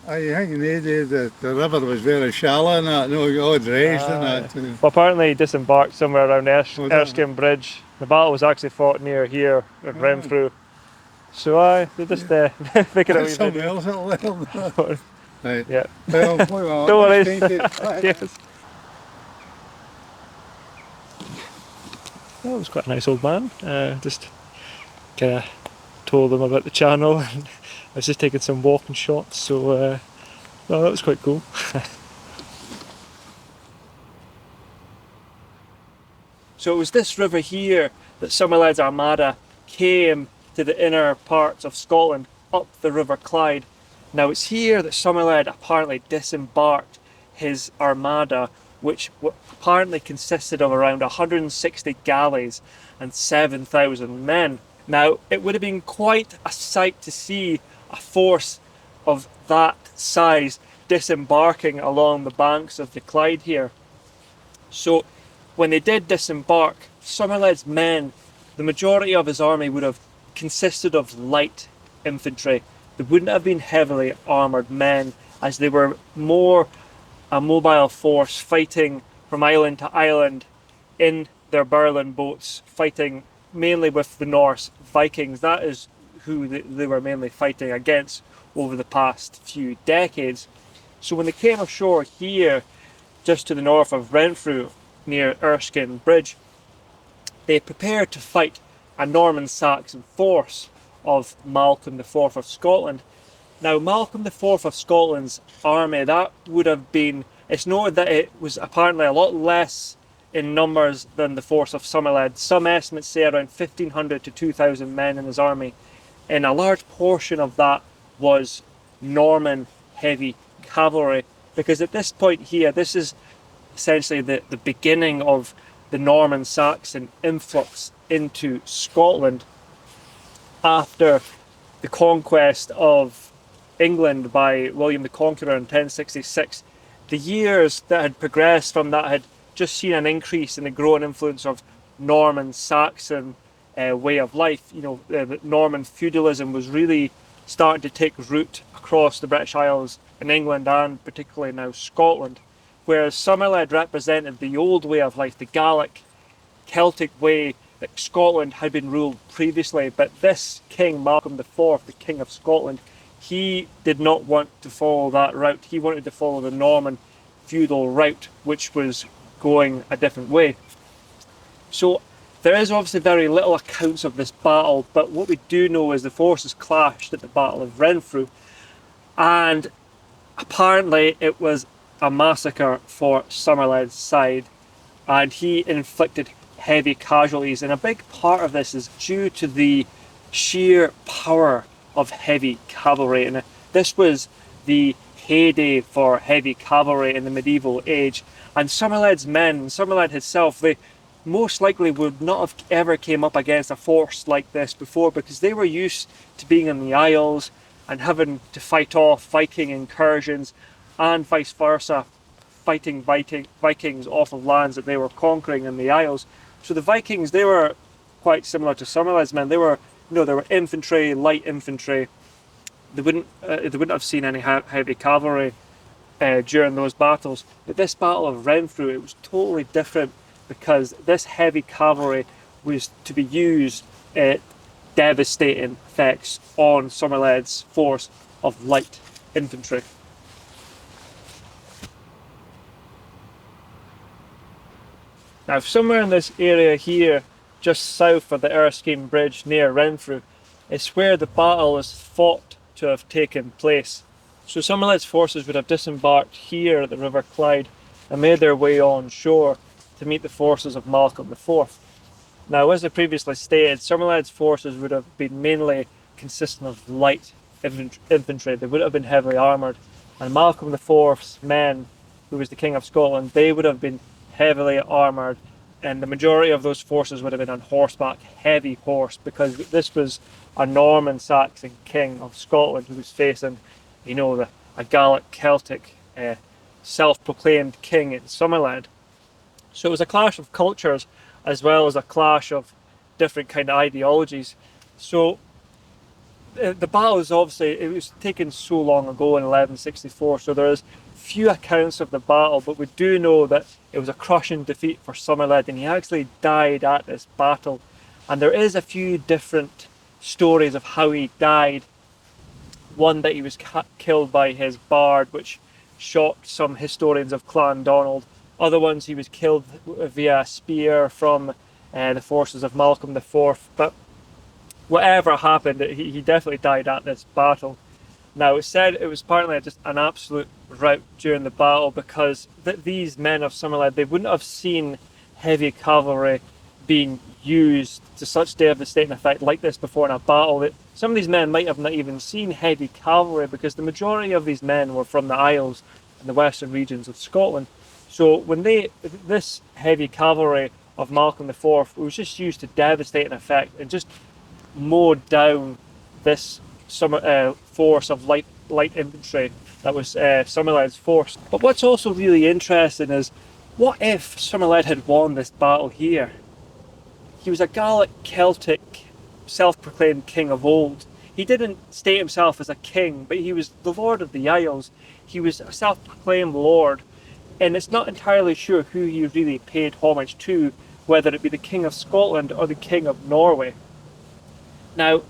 I think in the day that the river was very shallow and that, no odds raised and Yeah. that too. Well, apparently he disembarked somewhere around Was that? Erskine Bridge. The battle was actually fought near here at Ah, Renfrew. So I they yeah. just making a That's wee something video. else I'll learn. Right. Yeah. Well, well, No nice worries. painted. Bye. Yes. That was quite a nice old man. Just kind of told them about the channel, and I was just taking some walking shots. So, well, that was quite cool. So it was this river here that Somerled's armada came to the inner parts of Scotland up the River Clyde. Now it's here that Somerled apparently disembarked his armada, which apparently consisted of around 160 galleys and 7,000 men. Now it would have been quite a sight to see a force of that size disembarking along the banks of the Clyde here. So when they did disembark, Somerled's men, the majority of his army would have consisted of light infantry. They wouldn't have been heavily armoured men, as they were more a mobile force fighting from island to island in their Berlin boats, fighting mainly with the Norse Vikings. That is who they were mainly fighting against over the past few decades. So when they came ashore here, just to the north of Renfrew, near Erskine Bridge, they prepared to fight a Norman Saxon force of Malcolm IV of Scotland. Now, Malcolm IV of Scotland's army, that would have been, it's noted that it was apparently a lot less in numbers than the force of Somerled. Some estimates say around 1,500 to 2,000 men in his army, and a large portion of that was Norman heavy cavalry, because at this point here, this is essentially the beginning of the Norman Saxon influx into Scotland after the conquest of England by William the Conqueror in 1066. The years that had progressed from that had just seen an increase in the growing influence of Norman Saxon way of life. You know, Norman feudalism was really starting to take root across the British Isles in England and particularly now Scotland. Whereas Somerled represented the old way of life, the Gaelic-Celtic way that Scotland had been ruled previously. But this king, Malcolm IV, the King of Scotland, he did not want to follow that route. He wanted to follow the Norman feudal route, which was going a different way. So there is obviously very little accounts of this battle, but what we do know is the forces clashed at the Battle of Renfrew, and apparently it was a massacre for Somerled's side, and he inflicted heavy casualties, and a big part of this is due to the sheer power of heavy cavalry. And this was the heyday for heavy cavalry in the medieval age, and Somerled's men, Somerled himself, they most likely would not have ever came up against a force like this before, because they were used to being in the Isles and having to fight off Viking incursions, and vice versa, fighting Vikings off of lands that they were conquering in the Isles. So the Vikings, they were quite similar to Somerled's men. They were, they were infantry, light infantry. They wouldn't have seen any heavy cavalry during those battles. But this Battle of Renfrew, it was totally different, because this heavy cavalry was to be used at devastating effects on Somerled's force of light infantry. Now, somewhere in this area here, just south of the Erskine Bridge near Renfrew, is where the battle is thought to have taken place. So Somerled's forces would have disembarked here at the River Clyde and made their way on shore to meet the forces of Malcolm IV. Now, as I previously stated, Somerled's forces would have been mainly consisting of light infantry. They wouldn't have been heavily armoured. And Malcolm IV's men, who was the King of Scotland, they would have been heavily armoured, and the majority of those forces would have been on horseback, heavy horse, because this was a Norman Saxon king of Scotland who was facing, a Gaelic-Celtic self-proclaimed king in Somerled. So it was a clash of cultures as well as a clash of different kind of ideologies. So the battle is obviously, it was taken so long ago in 1164, so there is few accounts of the battle, but we do know that it was a crushing defeat for Somerled, and he actually died at this battle. And there is a few different stories of how he died. One that he was killed by his bard, which shocked some historians of Clan Donald. Other ones he was killed via a spear from the forces of Malcolm IV. But whatever happened, he definitely died at this battle. Now, it's said it was apparently just an absolute rout during the battle, because these men of Somerled, they wouldn't have seen heavy cavalry being used to such devastating effect like this before in a battle. That some of these men might have not even seen heavy cavalry, because the majority of these men were from the Isles and the western regions of Scotland. So when this heavy cavalry of Malcolm IV was just used to devastating effect and just mowed down this force of light infantry that was Somerled's force. But what's also really interesting is, what if Somerled had won this battle here? He was a Gaelic-Celtic, self-proclaimed king of old. He didn't state himself as a king, but he was the Lord of the Isles. He was a self-proclaimed lord, and it's not entirely sure who he really paid homage to, whether it be the King of Scotland or the King of Norway. Now,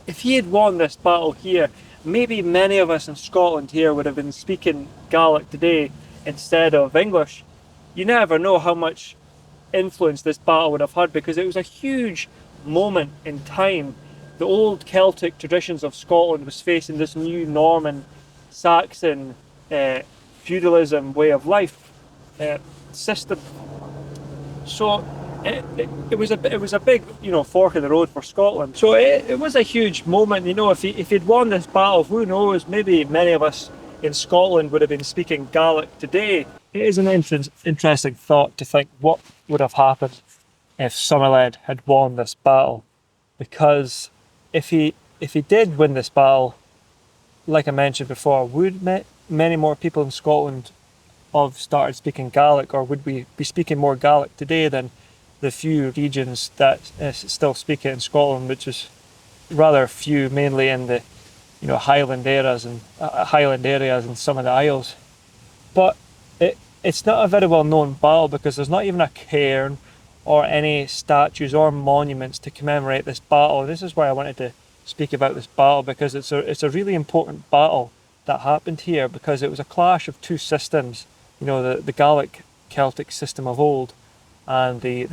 if he had won this battle here, maybe many of us in Scotland here would have been speaking Gaelic today instead of English. You never know how much influence this battle would have had, because it was a huge moment in time. The old Celtic traditions of Scotland was facing this new Norman, Saxon, feudalism way of life system. So it was a big, fork in the road for Scotland. So it was a huge moment. If he'd won this battle, who knows? Maybe many of us in Scotland would have been speaking Gaelic today. It is an interesting thought to think what would have happened if Somerled had won this battle, because if he did win this battle, like I mentioned before, would many more people in Scotland have started speaking Gaelic, or would we be speaking more Gaelic today than the few regions that still speak it in Scotland, which is rather few, mainly in the Highland areas and some of the Isles. But it's not a very well known battle, because there's not even a cairn or any statues or monuments to commemorate this battle. This is why I wanted to speak about this battle, because it's a really important battle that happened here, because it was a clash of two systems, the Gaelic-Celtic system of old and the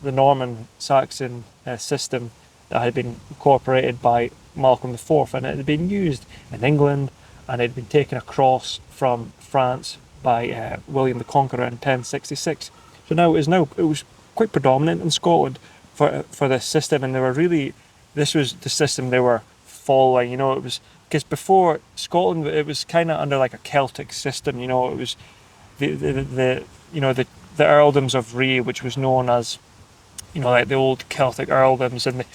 Norman Saxon system that had been incorporated by Malcolm IV, and it had been used in England, and it had been taken across from France by William the Conqueror in 1066. So now it was quite predominant in Scotland for this system, and this was the system they were following. It was because before Scotland, it was kind of under like a Celtic system. It was the earldoms of Ree, which was known as like the old Celtic earldoms, and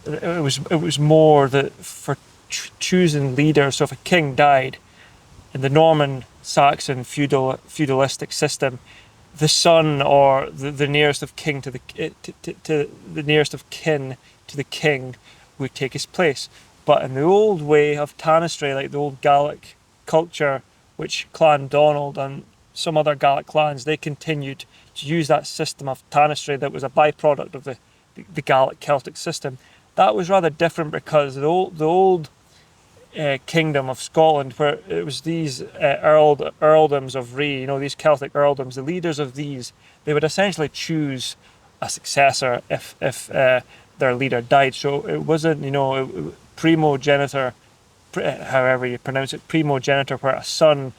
it was more for choosing leaders. So if a king died in the Norman Saxon feudalistic system, the son or the nearest of kin to the nearest of kin to the king would take his place. But in the old way of tanistry, like the old Gaelic culture, which Clan Donald and some other Gaelic clans, they continued to use that system of tanistry that was a byproduct of the Gaelic-Celtic system. That was rather different, because the old kingdom of Scotland, where it was these earldoms of Ree, these Celtic earldoms, the leaders of these, they would essentially choose a successor if their leader died. So it wasn't, primogenitor, however you pronounce it, primogenitor, where a son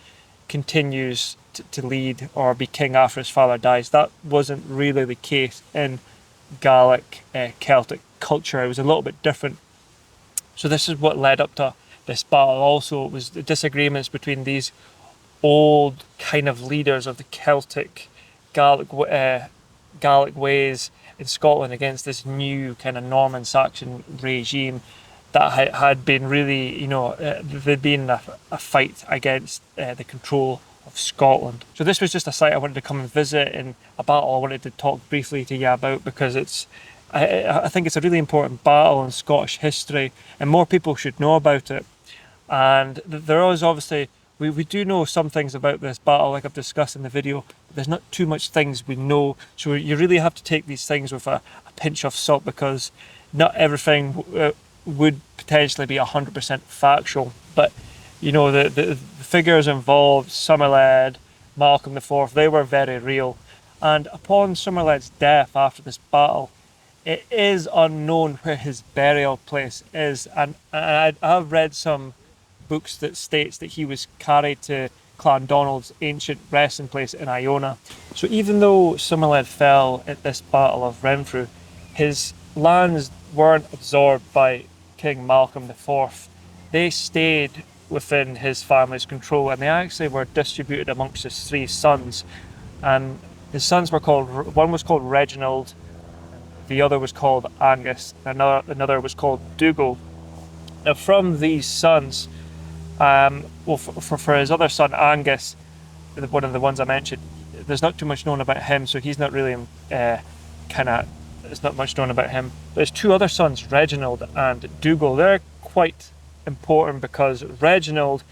continues to lead or be king after his father dies. That wasn't really the case in Gaelic Celtic culture. It was a little bit different. So this is what led up to this battle. Also, it was the disagreements between these old kind of leaders of the Celtic Gaelic ways in Scotland against this new kind of Norman Saxon regime that had been really, there'd been a fight against the control of Scotland. So this was just a site I wanted to come and visit, and a battle I wanted to talk briefly to you about, because I think it's a really important battle in Scottish history, and more people should know about it. And there is obviously, we do know some things about this battle, like I've discussed in the video, but there's not too much things we know. So you really have to take these things with a pinch of salt, because not everything would potentially be 100% factual. But, you know, the figures involved, Somerled, Malcolm IV, they were very real. And upon Somerled's death after this battle, it is unknown where his burial place is. And I've read some books that states that he was carried to Clandonald's ancient resting place in Iona. So even though Somerled fell at this Battle of Renfrew, his lands weren't absorbed by King Malcolm IV. They stayed within his family's control, and they actually were distributed amongst his 3 sons. And his sons were called, one was called Reginald, the other was called Angus, another was called Dougal. Now from these sons, for his other son Angus, one of the ones I mentioned, there's not too much known about him, so he's not really there's not much known about him. But his 2 other sons, Reginald and Dougal, they're quite important, because Reginald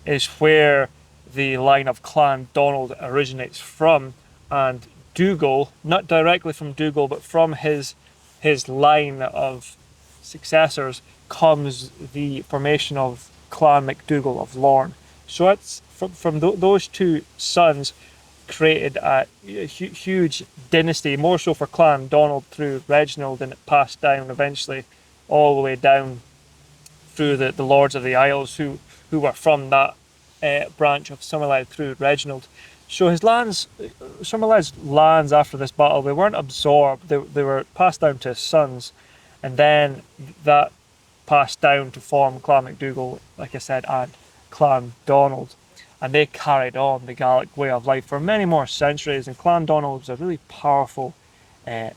is where the line of Clan Donald originates from, and Dougal, not directly from Dougal, but from his line of successors, comes the formation of Clan MacDougall of Lorne. So it's from those 2 sons created a huge dynasty, more so for Clan Donald through Reginald, and it passed down eventually all the way down through the Lords of the Isles, who were from that branch of Somerled through Reginald. So his lands, Somerled's lands after this battle, they weren't absorbed, they were passed down to his sons, and then that passed down to form Clan MacDougall, like I said, and Clan Donald. And they carried on the Gaelic way of life for many more centuries, and Clan Donald was a really powerful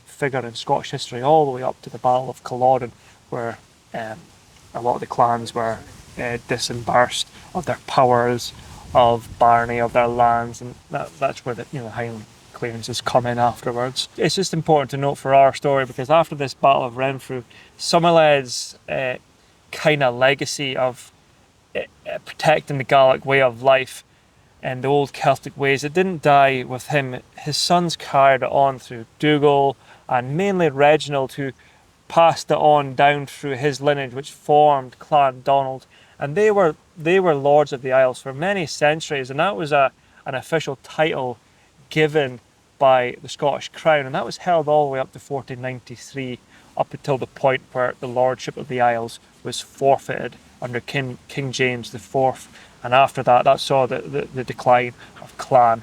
figure in Scottish history, all the way up to the Battle of Culloden, where a lot of the clans were disembarrassed of their powers, of barony, of their lands, and that's where the Highland clearances come in afterwards. It's just important to note for our story, because after this Battle of Renfrew, Somerled's kind of legacy of protecting the Gaelic way of life and the old Celtic ways, it didn't die with him. His sons carried it on through Dougal, and mainly Reginald, who passed it on down through his lineage, which formed Clan Donald. And they were Lords of the Isles for many centuries, and that was an official title given by the Scottish Crown, and that was held all the way up to 1493, up until the point where the Lordship of the Isles was forfeited under King James IV, and after that, that saw the decline of Clan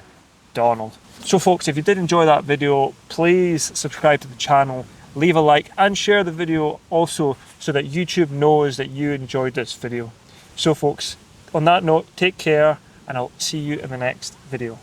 Donald. So folks, if you did enjoy that video, please subscribe to the channel, leave a like, and share the video also, so that YouTube knows that you enjoyed this video. So folks, on that note, take care, and I'll see you in the next video.